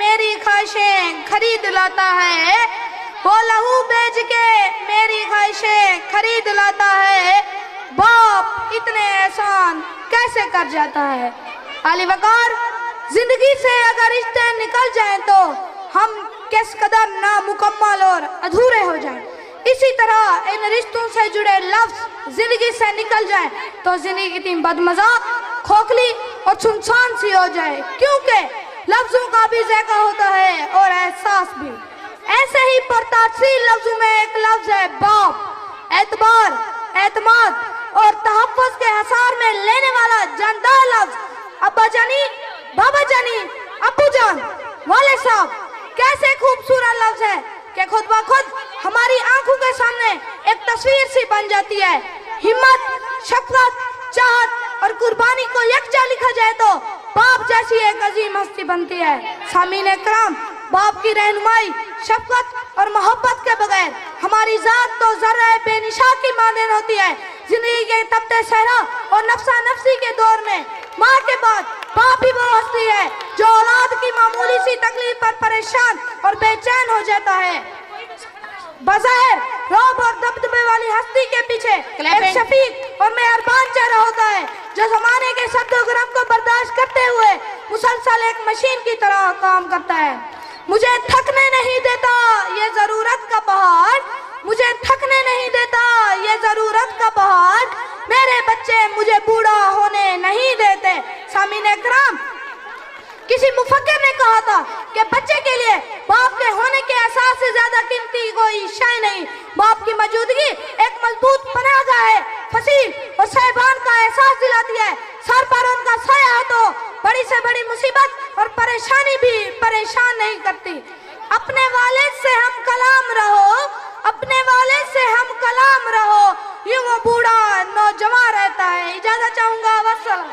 मेरी ख्वाहिशें खरीद लाता है, वो लहू बेच के मेरी ख्वाहिशें खरीद लाता है, बाप इतने एहसान कैसे कर जाता है। अली वकार, जिंदगी से अगर रिश्ते निकल जाएं तो हम किस कदर नामुकम्मल और अधूरे हो जाएं। इसी तरह इन रिश्तों से जुड़े लफ्ज जिंदगी से निकल जाएं तो जिंदगी इतनी बदमजा, खोखली और सुनसान सी हो जाए, क्योंकि लफ्जों का भी ज़ायका होता है और एहसास भी। ऐसे ही परतासीर लफ्जों में एक लफ्ज है बाप। एतबार, एतमाद और तहफ़्फ़ुज़ के हसार में लेने वाला जानदार लफ्ज अब्बा जानी, बाबा जानी, अब्बू जान, वाले साहब, कैसे खूबसूरत लफ्ज है कि खुद ब खुद हमारी आंखों के सामने एक तस्वीर सी बन जाती है। हिम्मत, शफकत, चाहत और कुर्बानी को यकजा लिखा जाए तो बाप जैसी एक अजीम हस्ती बनती है। सामीन इकराम, बाप की रहनुमाई, शफकत और मोहब्बत के बगैर हमारी जात तो ज़र्रा बेनिशा की मानद होती है। जिंदगी के तपते सहरा और नफ्सा नफ्सी के दौर में माँ के बाद बाप ही वो हस्ती है जो औलाद की मामूली सी तकलीफ पर परेशान और बेचैन हो जाता है। बज़ाहिर रौब और दबदबे वाली हस्ती के पीछे एक शफीक और मेहरबान चेहरा होता है जो ज़माने के सद्दो गरम को बर्दाश्त करते हुए मुसलसल एक मशीन की तरह काम करता है। मुझे थकने नहीं देता ये ज़रूरत का पहाड़, मुझे थकने नहीं देता ये ज़रूरत का पहाड़, मेरे बच्चे मुझे बूढ़ा होने नहीं देते। सामीन इकराम, किसी मुफक्किर ने कहा था कि बच्चे के लिए बाप के होने के एहसास से ज्यादा कीमती कोई शय नहीं। बाप की मौजूदगी एक मजबूत पनाहगाह है, फसीह और साहिबान का एहसास दिलाती है। सर पर उनका साया है तो बड़ी से बड़ी मुसीबत और परेशानी भी परेशान नहीं करती। अपने वालिद से हम कलाम रहो, अपने वाले से हम कलाम रहो, यूं वो बूढ़ा नौजवान रहता है। इजाजत चाहूंगा, वस्सलाम।